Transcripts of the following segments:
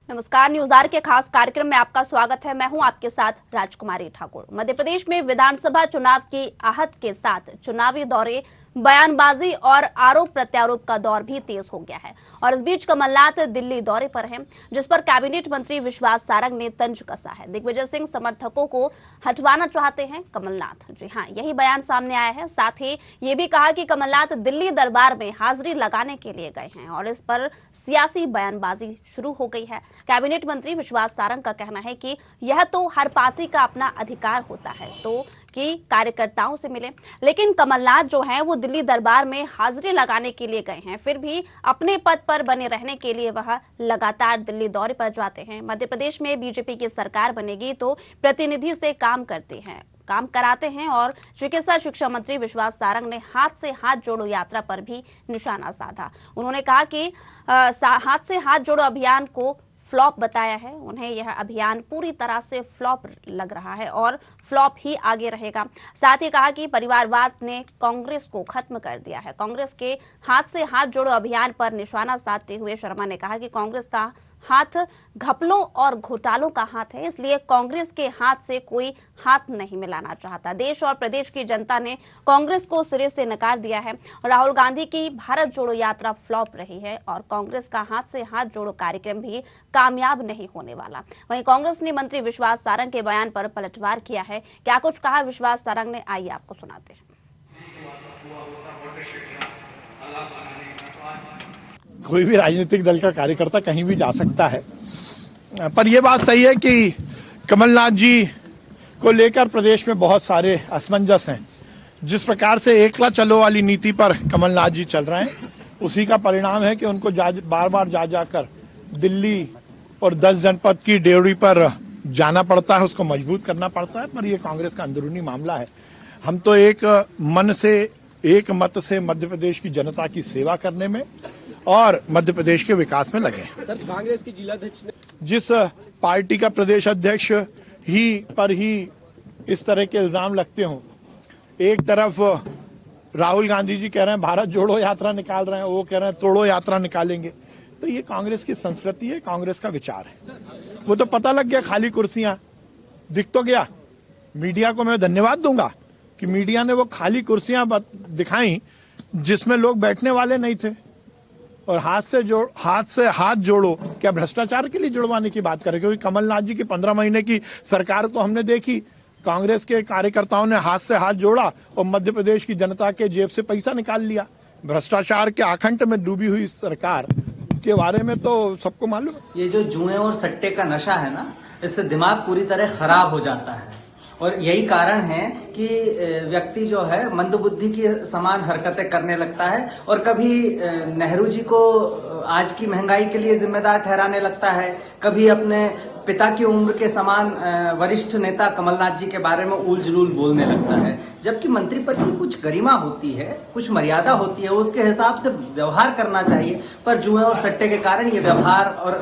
नमस्कार, news are के खास कार्यक्रम में आपका स्वागत है। मैं हूं आपके साथ राजकुमारी ठाकुर। मध्य प्रदेश में विधानसभा चुनाव की आहट के साथ चुनावी दौरे, बयानबाजी और आरोप प्रत्यारोप का दौर भी तेज हो गया है। और इस बीच कमलनाथ दिल्ली दौरे पर हैं, जिस पर कैबिनेट मंत्री विश्वास सारंग ने तंज कसा है। दिग्विजय सिंह समर्थकों को हटवाना चाहते हैं कमलनाथ। जी हां, यही बयान सामने आया है। साथ ही ये भी कहा कि कमलनाथ दिल्ली दरबार में हाजिरी लगाने के लिए गए हैं और इस पर सियासी बयानबाजी शुरू हो गई है। कैबिनेट मंत्री विश्वास सारंग का कहना है कि यह तो हर पार्टी का अपना अधिकार होता है तो कि कार्यकर्ताओं से मिले, लेकिन कमलनाथ जो हैं वो दिल्ली दरबार में हाजिरी लगाने के लिए गए हैं। फिर भी अपने पद पर बने रहने के लिए वह लगातार दिल्ली दौरे पर जाते हैं। मध्य प्रदेश में बीजेपी की सरकार बनेगी तो प्रतिनिधि से काम कराते हैं और चिकित्सा शिक्षा मंत्री विश्वास सारंग ने हाथ से हाथ जोड़ो यात्रा पर भी निशाना साधा। उन्होंने कहा कि हाथ से हाथ जोड़ो अभियान को फ्लॉप बताया है। उन्हें यह अभियान पूरी तरह से फ्लॉप लग रहा है और फ्लॉप ही आगे रहेगा। साथ ही कहा कि परिवारवाद ने कांग्रेस को खत्म कर दिया है। कांग्रेस के हाथ से हाथ जोड़ो अभियान पर निशाना साधते हुए शर्मा ने कहा कि कांग्रेस का हाथ घपलों और घोटालों का हाथ है, इसलिए कांग्रेस के हाथ से कोई हाथ नहीं मिलाना चाहता। देश और प्रदेश की जनता ने कांग्रेस को सिरे से नकार दिया है। राहुल गांधी की भारत जोड़ो यात्रा फ्लॉप रही है और कांग्रेस का हाथ से हाथ जोड़ो कार्यक्रम भी कामयाब नहीं होने वाला। वहीं कांग्रेस ने मंत्री विश्वास सारंग के बयान पर पलटवार किया है। क्या कुछ कहा विश्वास सारंग ने, आइए आपको सुनाते हैं। कोई भी राजनीतिक दल का कार्यकर्ता कहीं भी जा सकता है, पर यह बात सही है कि कमलनाथ जी को लेकर प्रदेश में बहुत सारे असमंजस हैं। जिस प्रकार से एकला चलो वाली नीति पर कमलनाथ जी चल रहे हैं, उसी का परिणाम है कि उनको बार बार जाकर दिल्ली और 10 जनपद की ड्यूटी पर जाना पड़ता है, उसको मजबूत करना पड़ता है। पर यह कांग्रेस का अंदरूनी मामला है। हम तो एक मन से, एक मत से मध्य प्रदेश की जनता की सेवा करने में और मध्य प्रदेश के विकास में लगे। सर, कांग्रेस के जिलाध्यक्ष ने जिस पार्टी का प्रदेश अध्यक्ष पर ही इस तरह के इल्जाम लगते हों, एक तरफ राहुल गांधी जी कह रहे हैं भारत जोड़ो यात्रा निकाल रहे हैं, वो कह रहे हैं तोड़ो यात्रा निकालेंगे, तो ये कांग्रेस की संस्कृति है, कांग्रेस का विचार है। वो तो पता लग गया, खाली कुर्सियां दिख तो गया। मीडिया को मैं धन्यवाद दूंगा कि मीडिया ने वो खाली कुर्सियां दिखाई जिसमें लोग बैठने वाले नहीं थे। और हाथ से हाथ जोड़ो, क्या भ्रष्टाचार के लिए जुड़वाने की बात करें? क्योंकि कमलनाथ जी की 15 महीने की सरकार तो हमने देखी, कांग्रेस के कार्यकर्ताओं ने हाथ से हाथ जोड़ा और मध्य प्रदेश की जनता के जेब से पैसा निकाल लिया। भ्रष्टाचार के आखंड में डूबी हुई सरकार के बारे में तो सबको मालूम है। ये जो जुए और सट्टे का नशा है ना, इससे दिमाग पूरी तरह खराब हो जाता है और यही कारण है कि व्यक्ति जो है मंदबुद्धि की समान हरकतें करने लगता है और कभी नेहरू जी को आज की महंगाई के लिए जिम्मेदार ठहराने लगता है, कभी अपने पिता की उम्र के समान वरिष्ठ नेता कमलनाथ जी के बारे में उल जुलूल बोलने लगता है। जबकि मंत्री पद की कुछ गरिमा होती है, कुछ मर्यादा होती है, उसके हिसाब से व्यवहार करना चाहिए। पर जुए और सट्टे के कारण ये व्यवहार और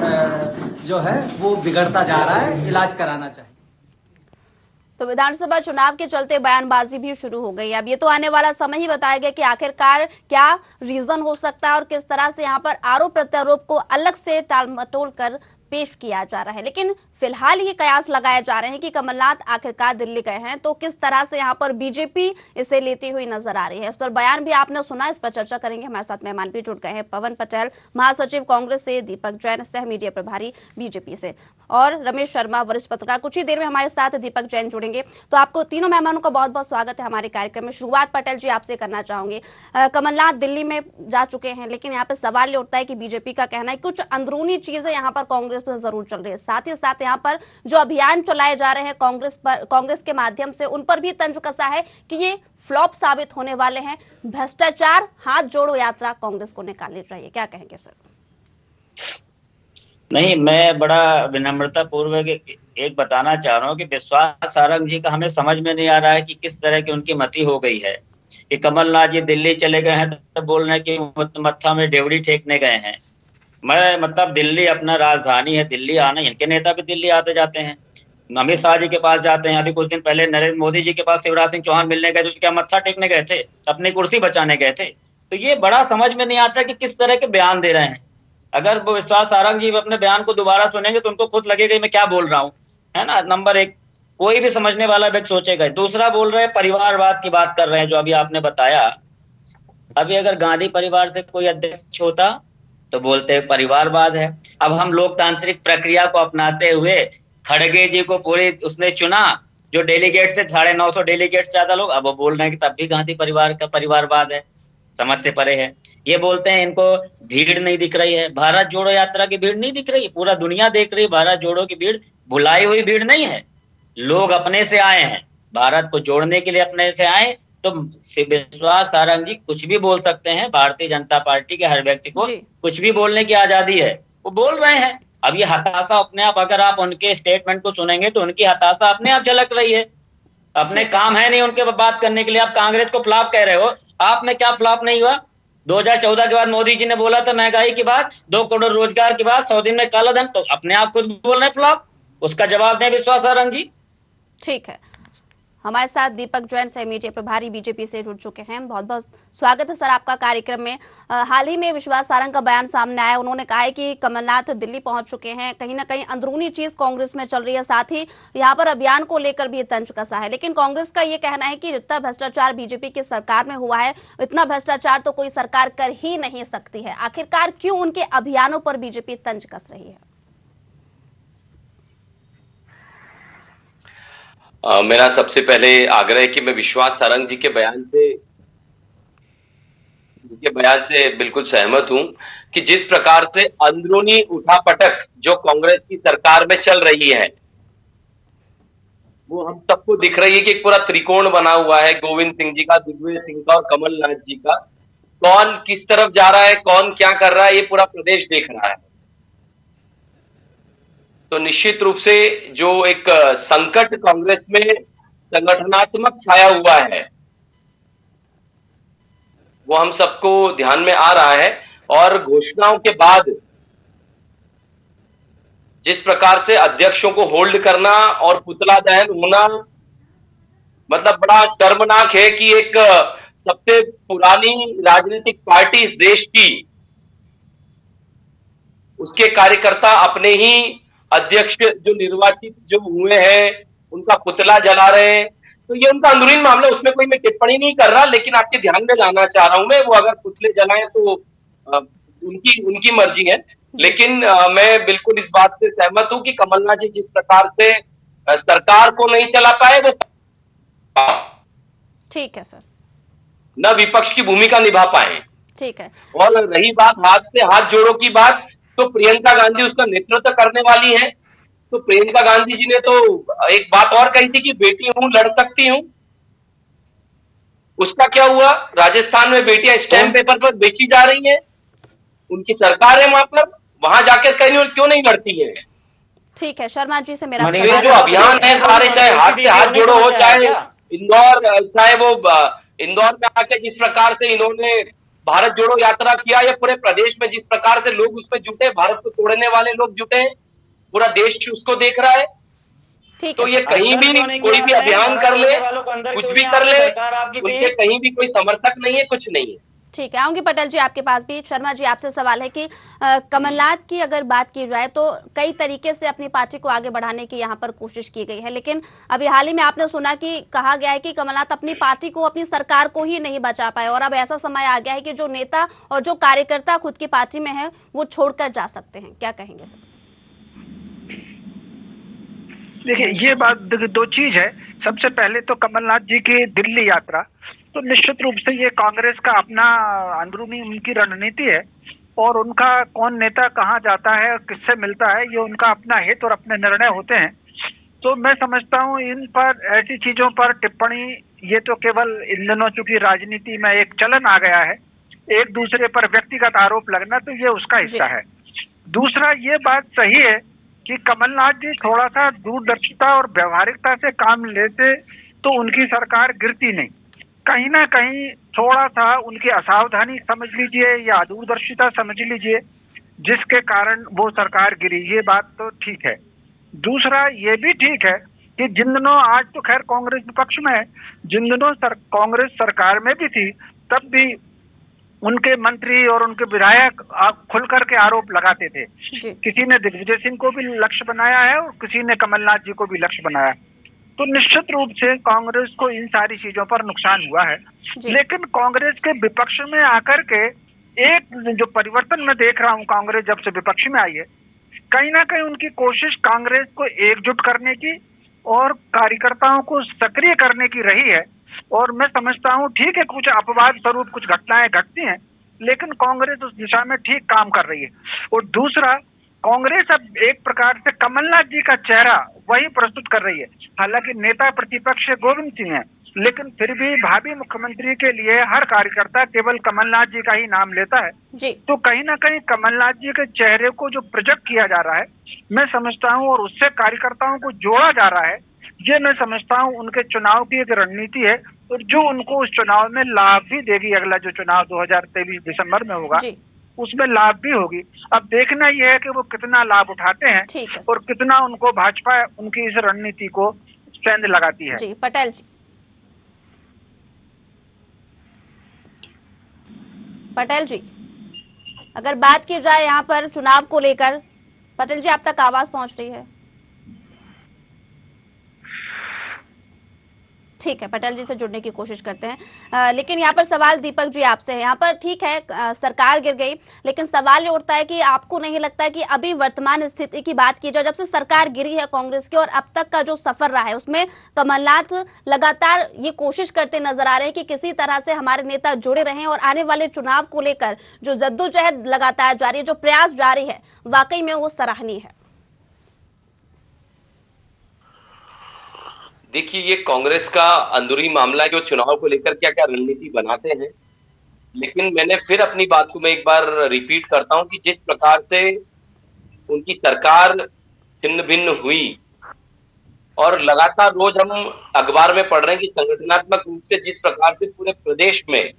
जो है वो बिगड़ता जा रहा है, इलाज कराना चाहिए। तो विधानसभा चुनाव के चलते बयानबाजी भी शुरू हो गई। अब ये तो आने वाला समय ही बताएगा कि आखिरकार क्या रीजन हो सकता है और किस तरह से यहाँ पर आरोप प्रत्यारोप को अलग से टालमटोल कर पेश किया जा रहा है। लेकिन फिलहाल ये कयास लगाए जा रहे हैं कि कमलनाथ आखिरकार दिल्ली गए हैं तो किस तरह से यहाँ पर बीजेपी इसे लेती हुई नजर आ रही है। इस पर बयान भी आपने सुना, इस पर चर्चा करेंगे। हमारे साथ मेहमान भी जुड़ गए हैं। पवन पटेल, महासचिव कांग्रेस से, दीपक जैन, सह मीडिया प्रभारी बीजेपी से, और रमेश शर्मा, वरिष्ठ पत्रकार। कुछ ही देर में हमारे साथ दीपक जैन जुड़ेंगे। तो आपको तीनों मेहमानों का बहुत बहुत स्वागत है हमारे कार्यक्रम में। शुरुआत पटेल जी आपसे करना चाहूंगी। कमलनाथ दिल्ली में जा चुके हैं, लेकिन यहाँ पर सवाल ये उठता है कि बीजेपी का कहना है कुछ अंदरूनी चीजें यहाँ पर कांग्रेस में जरूर चल रही है। साथ ही साथ यहाँ पर जो अभियान चलाए जा रहे हैं कांग्रेस के माध्यम से, उन पर भी तंज कसा है कि ये फ्लॉप साबित होने वाले हैं। भ्रष्टाचार, हाथ जोड़ो यात्रा कांग्रेस को निकालनी चाहिए, क्या कहेंगे सर? नहीं, मैं बड़ा विनम्रता पूर्वक एक बताना चाह रहा हूँ कि विश्वास सारंग जी का हमें समझ में नहीं आ रहा है कि किस तरह की उनकी मति हो गई है कि कमलनाथ जी दिल्ली चले गए हैं तो बोल रहे हैं कि मत्था में ड्योढ़ी टेकने गए हैं। मैं मतलब दिल्ली अपना राजधानी है, दिल्ली आना, इनके नेता भी दिल्ली आते जाते हैं, अमित शाह जी के पास जाते हैं। अभी कुछ दिन पहले नरेंद्र मोदी जी के पास शिवराज सिंह चौहान मिलने गए, तो क्या मत्था टेकने गए थे? अपनी कुर्सी बचाने गए थे? तो ये बड़ा समझ में नहीं आता कि किस तरह के बयान दे रहे हैं। अगर वो विश्वास सारंग जी अपने बयान को दोबारा सुनेंगे तो उनको खुद लगेगा मैं क्या बोल रहा हूँ, है ना। नंबर एक, कोई भी समझने वाला व्यक्ति सोचेगा। दूसरा बोल रहे हैं परिवारवाद की बात कर रहे हैं, जो अभी आपने बताया। अभी अगर गांधी परिवार से कोई अध्यक्ष होता तो बोलते हैं परिवारवाद है। अब हम लोकतांत्रिक प्रक्रिया को अपनाते हुए खड़गे जी को पूरी उसने चुना, जो डेलीगेट से 950 डेलीगेट ज्यादा लोग, अब वो बोल रहे हैं कि तब भी गांधी परिवार का परिवारवाद है, समझ से परे है। ये बोलते हैं इनको भीड़ नहीं दिख रही है, भारत जोड़ो यात्रा की भीड़ नहीं दिख रही, पूरा दुनिया देख रही है भारत जोड़ो की भीड़, भुलाई हुई भीड़ नहीं है। लोग अपने से आए हैं, भारत को जोड़ने के लिए अपने से आए। तो विश्वास सारंग जी कुछ भी बोल सकते हैं, भारतीय जनता पार्टी के हर व्यक्ति को कुछ भी बोलने की आजादी है, वो बोल रहे हैं। अब ये हताशा अपने आप, अगर आप उनके स्टेटमेंट को सुनेंगे तो उनकी हताशा अपने आप झलक रही है। अपने काम है नहीं उनके बात करने के लिए। आप कांग्रेस को फ्लॉप कह रहे हो, आप में क्या फ्लॉप नहीं हुआ? 2014 के बाद मोदी जी ने बोला था महंगाई की बात, 2 करोड़ रोजगार की बात, 100 दिन में काला धन, तो अपने आप खुद बोल रहे फ्लॉप। उसका जवाब दें विश्वास सारंग जी। ठीक है, हमारे साथ दीपक जैन सह मीडिया प्रभारी बीजेपी से जुड़ चुके हैं। बहुत बहुत स्वागत है सर आपका कार्यक्रम में। हाल ही में विश्वास सारंग का बयान सामने आया, उन्होंने कहा है कि कमलनाथ दिल्ली पहुंच चुके हैं, कहीं ना कहीं अंदरूनी चीज कांग्रेस में चल रही है, साथ ही यहाँ पर अभियान को लेकर भी तंज कसा है। लेकिन कांग्रेस का ये कहना है कि जितना भ्रष्टाचार बीजेपी की सरकार में हुआ है, इतना भ्रष्टाचार तो कोई सरकार कर ही नहीं सकती है। आखिरकार क्यों उनके अभियानों पर बीजेपी तंज कस रही है? मेरा सबसे पहले आग्रह है कि मैं विश्वास सारंग जी के बयान से बिल्कुल सहमत हूं कि जिस प्रकार से अंदरूनी उठापटक जो कांग्रेस की सरकार में चल रही है, वो हम सबको दिख रही है कि एक पूरा त्रिकोण बना हुआ है, गोविंद सिंह जी का, दिग्विजय सिंह का और कमलनाथ जी का। कौन किस तरफ जा रहा है, कौन क्या कर रहा है, ये पूरा प्रदेश देख रहा है। तो निश्चित रूप से जो एक संकट कांग्रेस में संगठनात्मक छाया हुआ है, वो हम सबको ध्यान में आ रहा है। और घोषणाओं के बाद जिस प्रकार से अध्यक्षों को होल्ड करना और पुतला दहन होना, मतलब बड़ा शर्मनाक है कि एक सबसे पुरानी राजनीतिक पार्टी इस देश की, उसके कार्यकर्ता अपने ही अध्यक्ष जो निर्वाचित जो हुए हैं उनका पुतला जला रहे हैं। तो ये उनका अंदरूनी मामला, उसमें कोई मैं टिप्पणी नहीं कर रहा, लेकिन आपके ध्यान में लाना चाह रहा हूं मैं, वो अगर पुतले जलाएं तो उनकी मर्जी है। लेकिन मैं बिल्कुल इस बात से सहमत हूं कि कमलनाथ जी जिस प्रकार से सरकार को नहीं चला पाए, वो ठीक है सर, न विपक्ष की भूमिका निभा पाए। ठीक है। और रही बात हाथ से हाथ जोड़ो की बात, तो प्रियंका गांधी उसका नेतृत्व करने वाली है। तो प्रियंका गांधी जी ने तो एक बात और कही थी कि बेटी हूं, लड़ सकती हूं। उसका क्या हुआ? राजस्थान में बेटियां स्टैंप पेपर पर बेची जा रही हैं, उनकी सरकार है वहां पर, वहां जाकर कहीं क्यों नहीं लड़ती है? ठीक है, शर्मा जी से मेरा फिर जो अभियान है सारे, चाहे हाथ से हाथ जोड़ो हो, चाहे इंदौर, चाहे वो इंदौर में आके जिस प्रकार से इन्होंने भारत जोड़ो यात्रा किया, या पूरे प्रदेश में जिस प्रकार से लोग उसमें जुटे, भारत को तोड़ने वाले लोग जुटे, पूरा देश उसको देख रहा है। तो ये कहीं भी कोई भी अभियान कर ले, कुछ भी कर ले, उनके कहीं भी कोई समर्थक नहीं है, कुछ नहीं है। ठीक है, आऊंगी पटेल जी आपके पास भी। शर्मा जी आपसे सवाल है कि कमलनाथ की अगर बात की जाए तो कई तरीके से अपनी पार्टी को आगे बढ़ाने की यहाँ पर कोशिश की गई है, लेकिन अभी हाल ही में आपने सुना कि कहा गया है कि कमलनाथ अपनी पार्टी को, अपनी सरकार को ही नहीं बचा पाए, और अब ऐसा समय आ गया है कि जो नेता और जो कार्यकर्ता खुद की पार्टी में है वो छोड़कर जा सकते हैं। क्या कहेंगे सर? देखिए, ये बात दो चीज है। सबसे पहले तो कमलनाथ जी की दिल्ली यात्रा, तो निश्चित रूप से ये कांग्रेस का अपना अंदरूनी उनकी रणनीति है, और उनका कौन नेता कहाँ जाता है और किससे मिलता है, ये उनका अपना हित और अपने निर्णय होते हैं। तो मैं समझता हूँ इन पर, ऐसी चीजों पर टिप्पणी, ये तो केवल इन दिनों चूंकि राजनीति में एक चलन आ गया है, एक दूसरे पर व्यक्तिगत आरोप लगना, तो ये उसका हिस्सा है। दूसरा, ये बात सही है कि कमलनाथ जी थोड़ा सा दूरदर्शिता और व्यवहारिकता से काम लेते तो उनकी सरकार गिरती नहीं। कहीं ना कहीं थोड़ा सा उनकी असावधानी समझ लीजिए या दूरदर्शिता समझ लीजिए, जिसके कारण वो सरकार गिरी, ये बात तो ठीक है। दूसरा, ये भी ठीक है कि जिन दिनों, आज तो खैर कांग्रेस विपक्ष में है, जिन दिनों कांग्रेस सरकार में भी थी, तब भी उनके मंत्री और उनके विधायक खुल करके आरोप लगाते थे। जी। किसी ने दिग्विजय सिंह को भी लक्ष्य बनाया है और किसी ने कमलनाथ जी को भी लक्ष्य बनाया है। तो निश्चित रूप से कांग्रेस को इन सारी चीजों पर नुकसान हुआ है। लेकिन कांग्रेस के विपक्ष में आकर के एक जो परिवर्तन मैं देख रहा हूं, कांग्रेस जब से विपक्ष में आई है, कहीं ना कहीं उनकी कोशिश कांग्रेस को एकजुट करने की और कार्यकर्ताओं को सक्रिय करने की रही है। और मैं समझता हूं ठीक है, कुछ अपवाद स्वरूप कुछ घटनाएं घटती हैं, लेकिन कांग्रेस उस दिशा में ठीक काम कर रही है। और दूसरा, कांग्रेस अब एक प्रकार से कमलनाथ जी का चेहरा वही प्रस्तुत कर रही है। हालांकि नेता प्रतिपक्ष गोविंद सिंह है, लेकिन फिर भी भावी मुख्यमंत्री के लिए हर कार्यकर्ता केवल कमलनाथ जी का ही नाम लेता है। जी। तो कहीं ना कहीं कमलनाथ जी के चेहरे को जो प्रोजेक्ट किया जा रहा है, मैं समझता हूं, और उससे कार्यकर्ताओं को जोड़ा जा रहा है, ये मैं समझता हूं उनके चुनाव की एक रणनीति है, और जो उनको उस चुनाव में लाभ भी देगी। अगला जो चुनाव 2023 दिसंबर में होगा, उसमें लाभ भी होगी। अब देखना यह है कि वो कितना लाभ उठाते हैं और कितना उनको भाजपा उनकी इस रणनीति को सेंध लगाती है। जी, पटेल जी। पटेल जी, अगर बात की जाए यहाँ पर चुनाव को लेकर, पटेल जी आप तक आवाज पहुंच रही है? ठीक है, पटेल जी से जुड़ने की कोशिश करते हैं। लेकिन यहाँ पर सवाल दीपक जी आपसे है। यहाँ पर ठीक है सरकार गिर गई, लेकिन सवाल ये उठता है कि आपको नहीं लगता है कि अभी वर्तमान स्थिति की बात की जाए, जब से सरकार गिरी है कांग्रेस की और अब तक का जो सफर रहा है उसमें कमलनाथ लगातार ये कोशिश करते नजर आ रहे हैं कि किसी तरह से हमारे नेता जुड़े रहें और आने वाले चुनाव को लेकर जो जद्दोजहद लगातार जारी है, जो प्रयास जारी है, वाकई में वो सराहनीय है। देखिए, ये कांग्रेस का अंदरूनी मामला है, जो चुनाव को लेकर क्या क्या रणनीति बनाते हैं। लेकिन मैंने फिर अपनी बात को मैं एक बार रिपीट करता हूं कि जिस प्रकार से उनकी सरकार छिन्न भिन्न हुई और लगातार रोज हम अखबार में पढ़ रहे हैं कि संगठनात्मक रूप से जिस प्रकार से पूरे प्रदेश में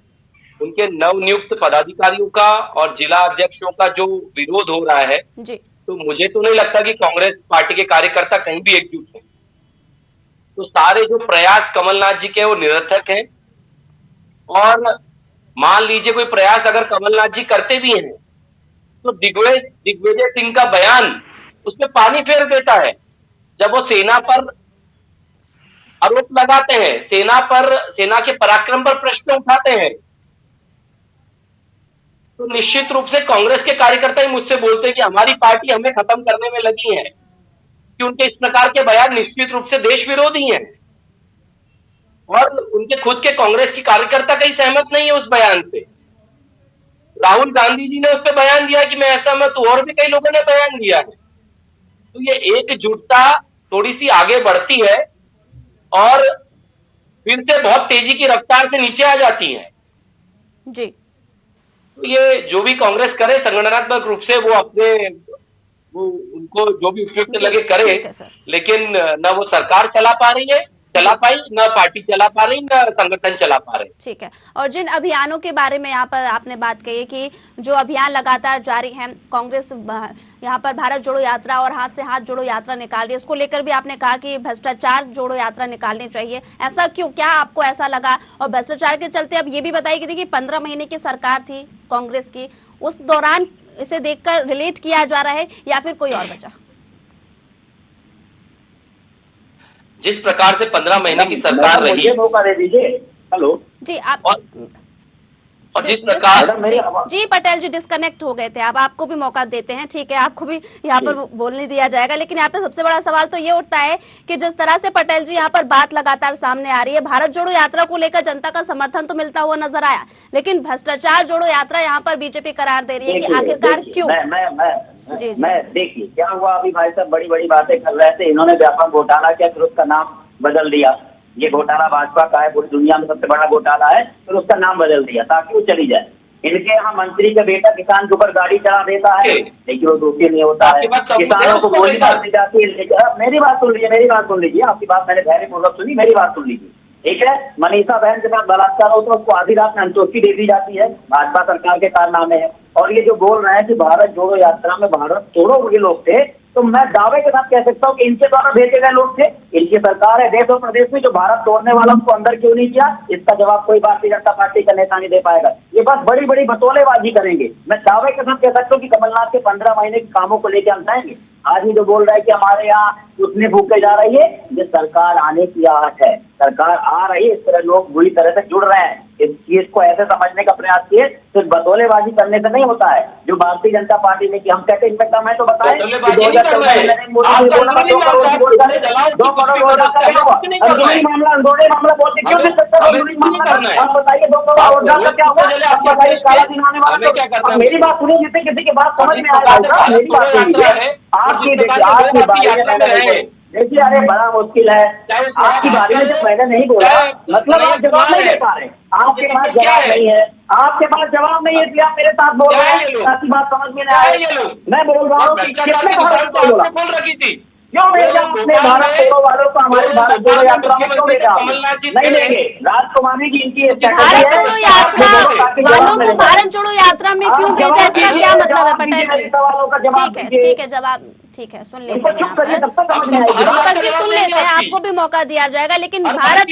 उनके नवनियुक्त पदाधिकारियों का और जिला अध्यक्षों का जो विरोध हो रहा है, तो मुझे तो नहीं लगता कि कांग्रेस पार्टी के कार्यकर्ता कहीं भी एकजुट हैं। तो सारे जो प्रयास कमलनाथ जी के वो निरर्थक हैं। और मान लीजिए कोई प्रयास अगर कमलनाथ जी करते भी हैं, तो दिग्विजय सिंह का बयान उसमें पानी फेर देता है। जब वो सेना पर आरोप लगाते हैं, सेना के पराक्रम पर प्रश्न उठाते हैं, तो निश्चित रूप से कांग्रेस के कार्यकर्ता ही मुझसे बोलते हैं कि हमारी पार्टी हमें खत्म करने में लगी है, कि उनके इस प्रकार के बयान निश्चित रूप से देश विरोधी हैं। और उनके खुद के कांग्रेस की कार्यकर्ता कहीं सहमत नहीं है उस बयान से। राहुल गांधी जी ने उस पर बयान दिया कि मैं असहमत हूं, और भी कई लोगों ने बयान दिया है। तो ये एकजुटता थोड़ी सी आगे बढ़ती है और फिर से बहुत तेजी की रफ्तार से नीचे आ जाती है। जी। तो ये जो भी कांग्रेस करे संगठनात्मक रूप से वो उनको जो भी उपयुक्त लगे करे, लेकिन न वो सरकार चला पाई, न पार्टी चला पा रही, न संगठन चला पा रहे। ठीक है। और जिन अभियानों के बारे में यहाँ पर आपने बात कही कि जो अभियान लगातार जारी है, कांग्रेस यहाँ पर भारत जोड़ो यात्रा और हाथ से हाथ जोड़ो यात्रा निकाल रही है, उसको लेकर भी आपने कहा कि भ्रष्टाचार जोड़ो यात्रा निकालनी चाहिए। ऐसा क्यों, क्या आपको ऐसा लगा? और भ्रष्टाचार के चलते अब ये भी बताइए कि देखिए 15 महीने की सरकार थी कांग्रेस की, उस दौरान इसे देखकर रिलेट किया जा रहा है या फिर कोई और वजह? जिस प्रकार से 15 महीने की सरकार रही, मौका दे दीजिए। हेलो जी, आप और जिस प्रकार जी पटेल जी डिस्कनेक्ट हो गए थे, अब आपको भी मौका देते हैं। ठीक है, आपको भी यहाँ पर बोलने दिया जाएगा। लेकिन यहाँ पे सबसे बड़ा सवाल तो ये उठता है कि जिस तरह से पटेल जी यहाँ पर बात लगातार सामने आ रही है, भारत जोड़ो यात्रा को लेकर जनता का समर्थन तो मिलता हुआ नजर आया, लेकिन भ्रष्टाचार जोड़ो यात्रा यहाँ पर बीजेपी करार दे रही है कि आखिरकार क्यों? मैं देखिए क्या हुआ अभी, भाई साहब बड़ी बड़ी बातें कर रहे थे, इन्होंने व्यापक घोटाला किया, फिर उसका नाम बदल दिया। ये घोटाला भाजपा का है, पूरी दुनिया में सबसे बड़ा घोटाला है, फिर उसका नाम बदल दिया ताकि वो चली जाए। इनके यहाँ मंत्री का बेटा किसान के ऊपर गाड़ी चला देता है, लेकिन वो दोषी नहीं होता है। किसानों को गोली मार दी जाती है। मेरी बात सुन लीजिए, आपकी बात मैंने धैर्यपूर्वक सुनी, मेरी बात सुन लीजिए, ठीक है। मनीषा बहन के साथ बलात्कार हो तो उसको आधी रात में अंतोषी दे दी जाती है, भाजपा सरकार के कारनामे है। और ये जो बोल रहे हैं कि भारत जोड़ो यात्रा में भारत तोड़ो ये लोग थे, तो मैं दावे के साथ कह सकता हूँ कि इनके द्वारा भेजे गए लोग थे। इनकी सरकार है देश और प्रदेश में, जो भारत तोड़ने वाला उनको अंदर क्यों नहीं किया, इसका जवाब कोई भारतीय जनता पार्टी का नेता नहीं दे पाएगा। ये बस बड़ी बड़ी बतौलेबाजी करेंगे। मैं दावे के साथ कह सकता हूँ कि कमलनाथ के 15 महीने के कामों को लेकर हम जाएंगे। आज ही जो बोल रहा है कि हमारे यहाँ उसने फूके जा रही है, ये सरकार आने की आहट है। सरकार आ रही है, इस तरह लोग बुरी तरह से जुड़ रहे हैं। इस चीज को ऐसे समझने का प्रयास किए, सिर्फ बतौलेबाजी करने से नहीं होता है। जो भारतीय जनता पार्टी ने कि हम कहते हैं इनमें कम है तो बताएं। 2014 में मामला अंदोड़े मामला बोलते क्यों नहीं सकता? आप बताइए 2 करोड़ रोजगार का क्या हुआ? आप बताइए काला दिन आने वाला तो मेरी बात सुनिए, जिससे किसी की बात समझ में आएगा। मेरी बात सुनिए, आपकी देखिए, अरे बड़ा मुश्किल है। आपकी बारे में जब मैंने नहीं बोला, मतलब आप जवाब नहीं दे पा रहे। आपके पास जवाब नहीं है, आपके पास जवाब नहीं है, इसलिए आप मेरे साथ बोल रहे हैं, आपकी बात समझ में नहीं आए। मैं बोल रहा हूँ कि कितने बोल रखी थी, क्यों भेजा आपने भारत जोड़ो वालों को हमारी भारत जोड़ो यात्रा में क्यों भेजा? नहीं लेंगे। राजकुमारी जी इनकी भारत जोड़ो यात्रा वालों को भारत जोड़ो यात्रा में क्यों भेजा, इसका क्या मतलब है पटेल जी? ठीक है, जवाब ठीक है, सुन लेते हैं। दीपक जी सुन लेते हैं, आपको भी मौका दिया जाएगा। लेकिन भारत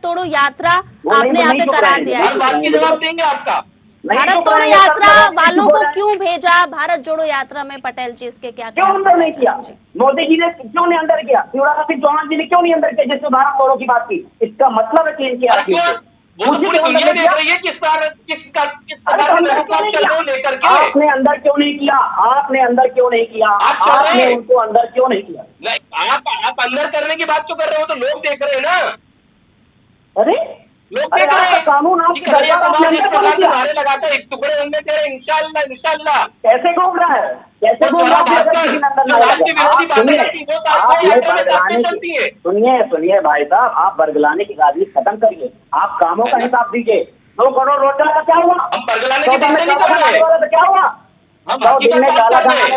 तोड़ो यात्रा आपने यहाँ पे करार दिया है। बात की जवाब देंगे आपका। भारत तोड़ो यात्रा वालों को क्यों भेजा भारत जोड़ो यात्रा में? पटेल जी इसके क्या क्यों अंदर नहीं किया? मोदी जी ने क्यों नहीं अंदर किया? शिवराज सिंह चौहान जी ने क्यों नहीं अंदर किया जिससे भारत तोड़ो की बात की? इसका मतलब है कि इनकी वो पूरी दुनिया देख रही है किस प्रकार लेकर के। आपने अंदर क्यों नहीं किया? आपने अंदर क्यों नहीं किया? आपने उनको अंदर क्यों नहीं किया? आप अंदर करने की बात क्यों कर रहे हो? तो लोग देख रहे हैं ना। अरे लोग देख रहे हैं कानून जिस प्रकार से नारे लगाते हैं, टुकड़े होंगे तेरे इंशाल्लाह इंशाल्लाह। कैसे घूम रहा है? कैसे घूम रहा है? जो राष्ट्र विरोधी बातें करती है वो साथ चलती है। सुनिए भाई साहब, आप बरगलाने की राजनीति खत्म करिए। आप कामों का हिसाब दीजिए। 2 करोड़ रोजगार का क्या हुआ? हम बरगलाने की बातें नहीं कर रहे। क्या हुआ? हम हकीकत बात कर रहे हैं।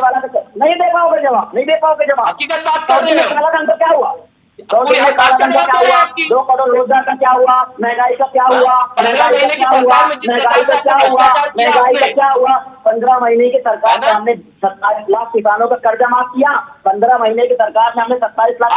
नहीं दे पाओगे जवाब, नहीं दे पाओगे जवाब। हकीकत बात कर रहे हैं। काला धन का क्या हुआ? 2 करोड़ रोजगार का क्या हुआ? महंगाई का क्या हुआ? महंगाई का क्या हुआ? महंगाई का क्या हुआ? महंगाई का क्या हुआ? 15 महीने की सरकार में हमने 27 लाख किसानों का कर्जा माफ किया। 15 महीने की सरकार में हमने 27 लाख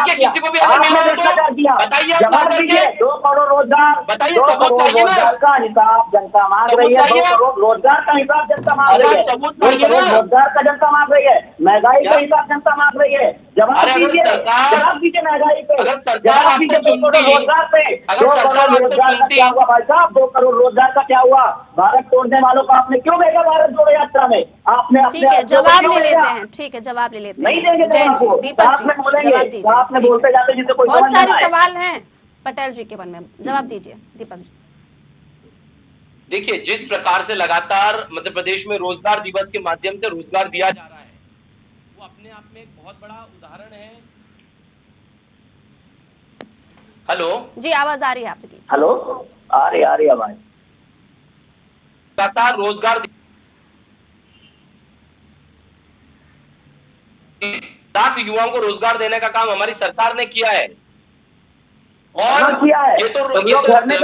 किसी को भी बताइए, जवाब दीजिए। 2 करोड़ रोजगार, बताइए, 2 करोड़ रोजगार का हिसाब जनता मांग रही है। 2 करोड़ रोजगार का हिसाब जनता मांग रही है। 2 करोड़ रोजगार का जनता मांग रही है। महंगाई का हिसाब जनता मांग रही है। जवाब दीजिए, जवाब दीजिए महंगाई पे, जवाब दीजिए 2 करोड़ रोजगार पे। 2 करोड़ रोजगार का क्या हुआ भाई साहब? 2 करोड़ रोजगार का क्या हुआ? भारत तोड़ने वालों को आपने क्यों भेजा भारत जोड़ो यात्रा में? आपने ठीक है, जवाब ले लेते हैं। ठीक है, जवाब ले लेते हैं। नहीं देंगे जवाब। दीपक जी जवाब दीजिए। आपने बोलते जाते जिसे कोई बहुत सारे सवाल हैं पटेल जी के मन में, जवाब दीजिए दीपक जी। देखिए, जिस प्रकार से लगातार मध्य प्रदेश में रोजगार दिवस के माध्यम से रोजगार दिया जा रहा है, वो अपने आप में एक बहुत बड़ा उदाहरण है। हेलो जी, आवाज आ रही है आपकी? हेलो, आ रही आवाज। लगातार रोजगार लाख युवाओं को रोजगार देने का काम हमारी सरकार ने किया है। और ये तो सारे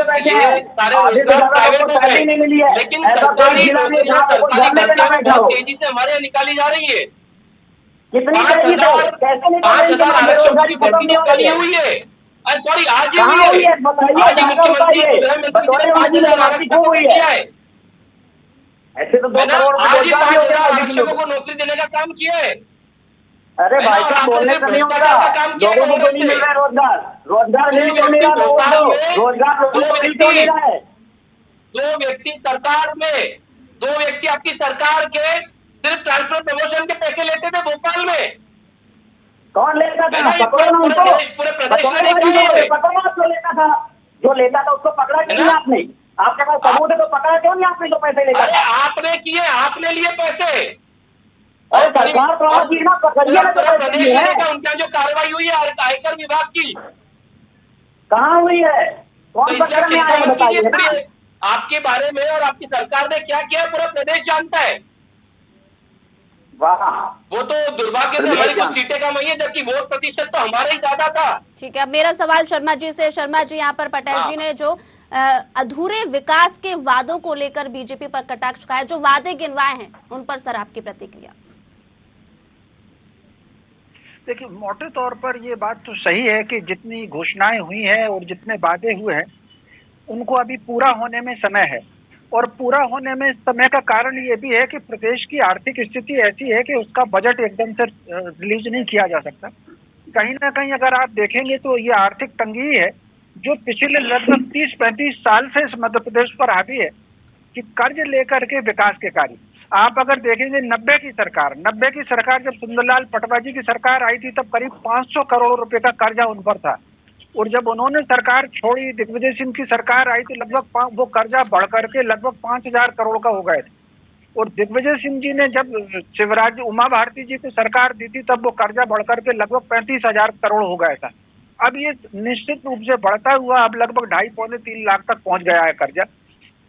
रोजगार प्राइवेट हो गए, लेकिन सरकारी नौकरियां, सरकारी भर्तियां बहुत तेजी से हमारे यहाँ निकाली जा रही है। 5,000 आरक्षकों की भर्ती तो कल ही हुई है। सॉरी, आज ही हुई है। आज ही मुख्यमंत्री ने 5,000 आरक्षकों को किया है। ऐसे तो 2 करोड़ आज ही 5,000 आरक्षकों को नौकरी देने का काम किया है। अरे भाई साहब, बोलने से नहीं होगा। लोगों को नहीं मिल रहा है रोजगार, रोजगार नहीं मिल रहा है, रोजगार नहीं रहा है। 2 व्यक्ति सरकार में, 2 व्यक्ति आपकी सरकार के सिर्फ ट्रांसफर प्रमोशन के पैसे लेते थे भोपाल में। कौन लेता था? पकड़ो ना उनको। पूरे प्रदेश में पकड़ो ना, जो लेता था, जो लेता था उसको पकड़ा क्यों नहीं आपने? आपके पास सबूत है तो पकड़ा क्यों नहीं आपने जो पैसे लेता? अरे आपने किए, आपने लिए पैसे। अरे सरकार तो आज ना पकड़िए ना, प्रदेश में देखा उनका जो कार्रवाई हुई है आयकर विभाग की, कहाँ हुई है? कौन पकड़ में आया बताइए ना। आपके बारे में और आपकी सरकार ने क्या किया पूरा प्रदेश जानता है। वाह, वो तो दुर्भाग्य से हमारी कुछ सीटें कम हुई है, जबकि वोट प्रतिशत तो हमारा ही ज्यादा था। ठीक है, अब मेरा सवाल शर्मा जी से। शर्मा जी, यहाँ पर पटेल जी ने जो अधूरे विकास के वादों को लेकर बीजेपी पर कटाक्ष का है, जो वादे गिनवाए हैं उन पर सर आपकी प्रतिक्रिया? देखिए, मोटे तौर पर ये बात तो सही है कि जितनी घोषणाएं हुई हैं और जितने वादे हुए हैं उनको अभी पूरा होने में समय है। और पूरा होने में समय का कारण ये भी है कि प्रदेश की आर्थिक स्थिति ऐसी है कि उसका बजट एकदम से रिलीज नहीं किया जा सकता। कहीं ना कहीं अगर आप देखेंगे तो ये आर्थिक तंगी है जो पिछले लगभग 30-35 साल से इस मध्य प्रदेश पर हावी है कि कर्ज लेकर के विकास के कार्य। आप अगर देखेंगे 90 की सरकार जब सुंदरलाल पटवारी की सरकार आई थी तब करीब 500 करोड़ रुपए का कर्जा उन पर था। और जब उन्होंने सरकार छोड़ी, दिग्विजय सिंह की सरकार आई तो लगभग वो कर्जा बढ़ करके लगभग 5000 करोड़ का हो गए थे। और दिग्विजय सिंह जी ने जब शिवराज उमा भारती जी को सरकार दी थी तब वो कर्जा बढ़ करके लगभग 35,000 करोड़ हो गया था। अब ये निश्चित रूप से बढ़ता हुआ अब लगभग 2.5-3 लाख तक पहुंच गया है कर्जा।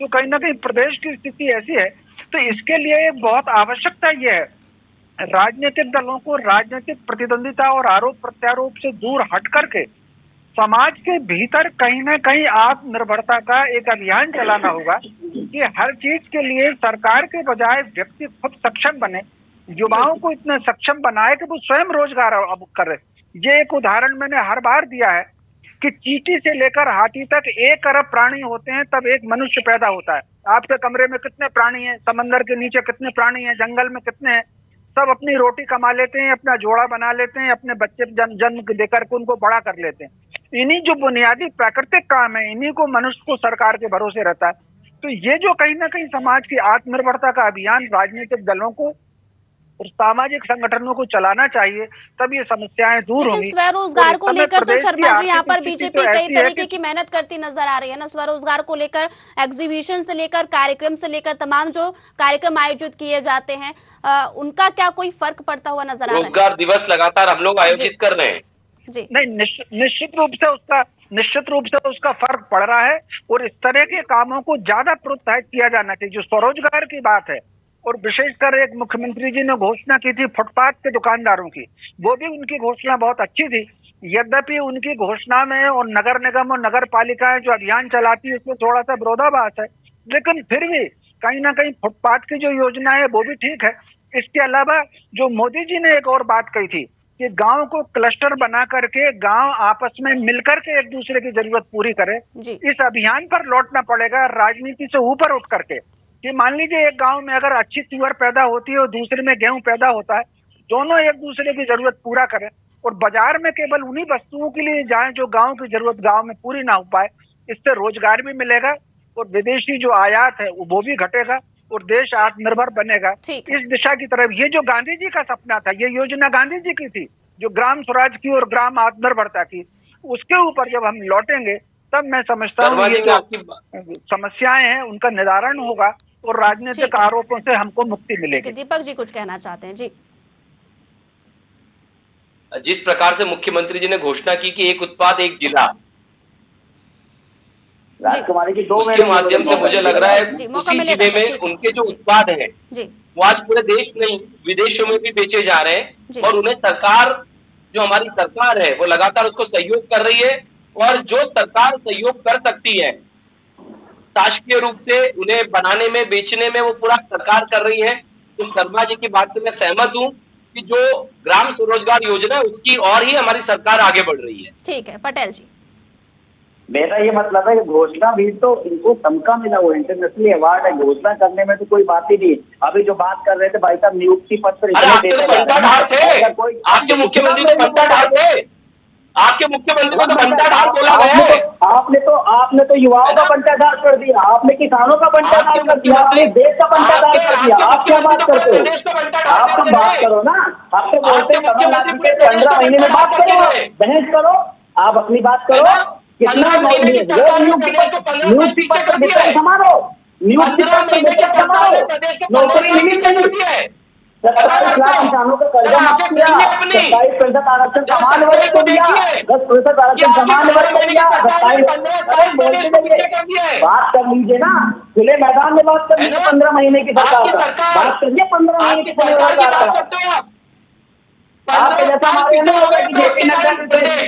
तो कहीं ना कहीं प्रदेश की स्थिति ऐसी है, तो इसके लिए बहुत आवश्यकता ये है राजनीतिक दलों को राजनीतिक प्रतिद्वंदिता और आरोप प्रत्यारोप से दूर हट करके समाज के भीतर कहीं ना कहीं आत्मनिर्भरता का एक अभियान चलाना होगा कि हर चीज के लिए सरकार के बजाय व्यक्ति खुद सक्षम बने, युवाओं को इतना सक्षम बनाए कि वो स्वयं रोजगार अब करे। ये एक उदाहरण मैंने हर बार दिया है कि चींटी से लेकर हाथी तक 1 अरब प्राणी होते हैं तब एक मनुष्य पैदा होता है। आपके कमरे में कितने प्राणी हैं, समंदर के नीचे कितने प्राणी हैं, जंगल में कितने हैं, सब अपनी रोटी कमा लेते हैं, अपना जोड़ा बना लेते हैं, अपने बच्चे जन्म देकर के उनको बड़ा कर लेते हैं। इन्हीं जो बुनियादी प्राकृतिक काम है इन्हीं को मनुष्य को सरकार के भरोसे रहता है। तो ये जो कहीं ना कहीं समाज की आत्मनिर्भरता का अभियान राजनीतिक दलों को और सामाजिक संगठनों को चलाना चाहिए, तब ये समस्याएं दूर होंगी। स्वरोजगार को लेकर तो शर्मा जी यहाँ पर बीजेपी कई तरीके की मेहनत करती नजर आ रही है ना। स्वरोजगार को लेकर एग्जीबिशन से लेकर कार्यक्रम से लेकर तमाम जो कार्यक्रम आयोजित किए जाते हैं उनका क्या कोई फर्क पड़ता हुआ नजर आ रहा है? रोजगार दिवस लगातार हम लोग आयोजित कर रहे हैं जी। नहीं, निश्चित रूप से उसका फर्क पड़ रहा है और इस तरह के कामों को ज्यादा प्रोत्साहित किया जाना चाहिए। जो स्वरोजगार की बात है और विशेषकर एक मुख्यमंत्री जी ने घोषणा की थी फुटपाथ के दुकानदारों की, वो भी उनकी घोषणा बहुत अच्छी थी। यद्यपि उनकी घोषणा में और नगर निगम और नगर पालिकाएं जो अभियान चलाती है उसमें थोड़ा सा विरोधाभास है, लेकिन फिर भी कहीं ना कहीं फुटपाथ की जो योजना है वो भी ठीक है। इसके अलावा जो मोदी जी ने एक और बात कही थी कि गांव को क्लस्टर बना करके गांव आपस में मिलकर के एक दूसरे की जरूरत पूरी करे, इस अभियान पर लौटना पड़ेगा राजनीति से ऊपर उठ करके। कि मान लीजिए एक गांव में अगर अच्छी तुअर पैदा होती है और दूसरे में गेहूं पैदा होता है, दोनों एक दूसरे की जरूरत पूरा करें और बाजार में केवल उन्हीं वस्तुओं के लिए जाएं जो गांव की जरूरत गांव में पूरी ना हो पाए। इससे रोजगार भी मिलेगा और विदेशी जो आयात है वो भी घटेगा और देश आत्मनिर्भर बनेगा। इस दिशा की तरफ ये जो गांधी जी का सपना था, ये योजना गांधी जी की थी जो ग्राम स्वराज की और ग्राम आत्मनिर्भरता की, उसके ऊपर जब हम लौटेंगे तब मैं समझता हूँ ये जो समस्याएं हैं उनका निवारण होगा और राजनीतिक आरोपों से हमको मुक्ति मिलेगी। दीपक जी कुछ कहना चाहते हैं? जी, जिस प्रकार से मुख्यमंत्री जी ने घोषणा की कि एक उत्पाद एक जिला, राजकुमारी जी उसके माध्यम से मुझे लग रहा है उसी जिले में उनके जो उत्पाद हैं वो आज पूरे देश नहीं विदेशों में भी बेचे जा रहे हैं और उन्हें सरकार जो हमारी सरकार है वो लगातार उसको सहयोग कर रही है। और जो सरकार सहयोग कर सकती है शासकीय रूप से उन्हें बनाने में बेचने में वो पूरा सरकार कर रही है। तो शर्मा जी की बात से मैं सहमत हूँ कि जो ग्राम स्वरोजगार योजना है उसकी और ही हमारी सरकार आगे बढ़ रही है। ठीक है, पटेल जी। मेरा ये मतलब है कि घोषणा भी तो इनको तमका मिला हुआ इंटरनेशनली अवार्ड है, घोषणा करने में तो कोई बात ही नहीं। अभी जो बात कर रहे थे भाई साहब नियुक्ति पत्र, आपके मुख्यमंत्री तो बनता ढाल थे, आपके मुख्यमंत्री को तो बनता ढाल बोला गया है। आपने तो युवाओं का बनता ढाल कर दिया, आपने किसानों का बनता ढाल कर दिया, आपने देश का बनता ढाल कर दिया। आप क्या बात करते हो? आप तो बात करो ना, आप तो बोलते हैं 15 महीने में बात करो, बहस करो, आप अपनी बात करो। कितना नियुक्ति पत्र वितरण संभालो, नियुक्ति पत्र संभालो, नौकरी नहीं चाहिए। 27 लाख किसानों का कर्जा माफ किया, 27% आरक्षण समान वर्ग को दिया, 10% आरक्षण समान वर्ग को दिया, 27 बात कर लीजिए ना, खुले मैदान में बात कर लीजिए। 15 महीने की सरकार बात करिए, 15 महीने की सरकार।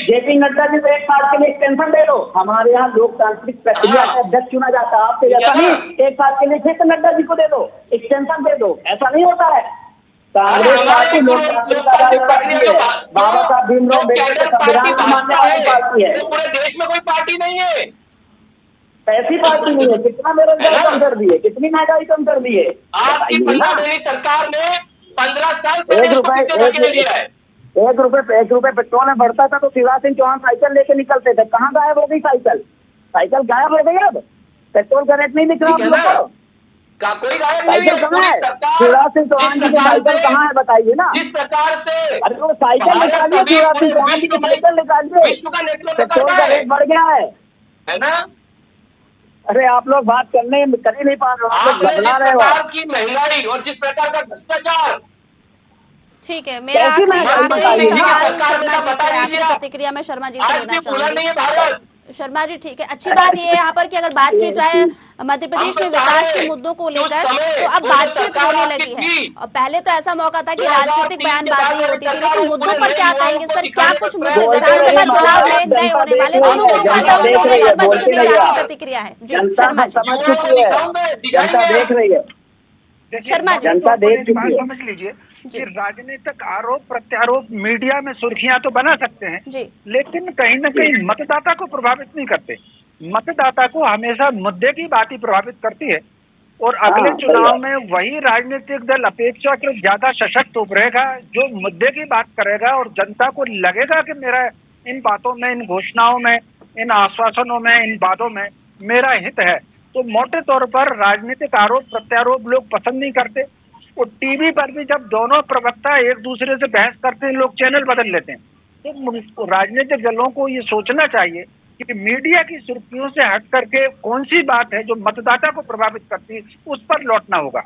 जेपी नड्डा जी को 1 साल के लिए एक्सटेंशन दे दो। हमारे यहाँ लोकतांत्रिक प्रक्रिया का अध्यक्ष चुना जाता है, आपसे जैसा नहीं 1 साल के लिए फिर नड्डा जी को दे दो, एक्सटेंशन दे दो, ऐसा नहीं होता है। कांग्रेस पार्टी लोकतांत्रिक आजादी पार्टी है, बाबा साहब भीमराव अम्बेडकर का संविधान मानने वाली पार्टी है। तो पूरे देश में कोई पार्टी नहीं है, ऐसी पार्टी नहीं है। कितना बेरोजगारी कम कर दिए, कितनी महंगाई कम कर दी है। आपकी पंजाब सरकार ने 15 साल प्रदेश को पीछे धकेल दिया है। 1 रुपए पेट्रोल में बढ़ता था तो शिवराज सिंह चौहान साइकिल लेके निकलते थे। कहाँ गायब हो गई साइकिल गायब हो गई। अब पेट्रोल का रेट नहीं दिख रहा आप लोग को। कोई गायब नहीं है। कहाँ है शिवराज सिंह चौहान की साइकिल, कहाँ है बताइए ना। जिस प्रकार से अरे वो साइकिल निकालिए, शिवराज सिंह चौहान की साइकिल निकालिए। विश्व का नेतृत्व पेट्रोल का रेट बढ़ गया है ना। अरे आप लोग बात कर ही नहीं पा रहे, आपने जिस प्रकार की महंगाई और जिस प्रकार का भ्रष्टाचार। ठीक है, मेरा कैसी आखिरी महंगाई सवाल सरकार शर्मा जी बता से, दीजिए आपकी आप। प्रतिक्रिया में शर्मा जी से आज लेना भी भूला नहीं है चाहूंगी। भारत। शर्मा जी ठीक है, अच्छी बात ये है यहाँ पर कि अगर बात की जाए मध्य प्रदेश में विकास के मुद्दों को लेकर तो अब बातचीत होने लगी है। और पहले तो ऐसा मौका था कि राजनीतिक बयानबाजी होती थी, लेकिन मुद्दों पर क्या कहेंगे सर? क्या कुछ मुद्दे विधानसभा चुनाव में नए होने वाले, दोनों को रुकना चाहूंगी। शर्मा जी से क्या प्रतिक्रिया है? जी शर्मा जी। समझ चुकी है, जनता देख रही है। शर्मा जी, जनता देख चुकी है। समझ लीजिए कि राजनीतिक आरोप प्रत्यारोप मीडिया में सुर्खियां तो बना सकते हैं जी, लेकिन कहीं न कहीं मतदाता को प्रभावित नहीं करते। मतदाता को हमेशा मुद्दे की बात ही प्रभावित करती है। और अगले चुनाव में वही राजनीतिक दल अपेक्षाकृत ज्यादा सशक्त उभरेगा जो मुद्दे की बात करेगा और जनता को लगेगा कि मेरा इन बातों में, इन घोषणाओं में, इन आश्वासनों में, इन वादों में मेरा हित है। तो मोटे तौर पर राजनीतिक आरोप प्रत्यारोप लोग पसंद नहीं करते। और टीवी पर भी जब दोनों प्रवक्ता एक दूसरे से बहस करते हैं, लोग चैनल बदल लेते हैं। तो राजनीतिक दलों को ये सोचना चाहिए कि मीडिया की सुर्खियों से हट करके कौन सी बात है जो मतदाता को प्रभावित करती है, उस पर लौटना होगा।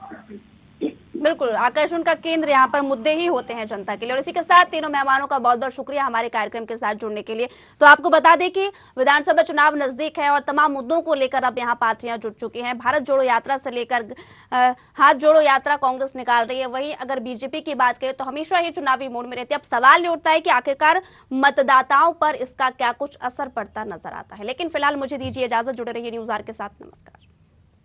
बिल्कुल, आकर्षण का केंद्र यहाँ पर मुद्दे ही होते हैं जनता के लिए। और इसी के साथ तीनों मेहमानों का बहुत बहुत शुक्रिया हमारे कार्यक्रम के साथ जुड़ने के लिए। तो आपको बता दें कि विधानसभा चुनाव नजदीक है और तमाम मुद्दों को लेकर अब यहाँ पार्टियां जुट चुकी हैं। भारत जोड़ो यात्रा से लेकर हाथ जोड़ो यात्रा कांग्रेस निकाल रही है। वहीं अगर बीजेपी की बात करें तो हमेशा ही चुनावी मोड में रहती है। अब सवाल ये उठता है कि आखिरकार मतदाताओं पर इसका क्या कुछ असर पड़ता नजर आता है। लेकिन फिलहाल मुझे दीजिए इजाजत, जुड़े रहिए न्यूज़ आर के साथ। नमस्कार।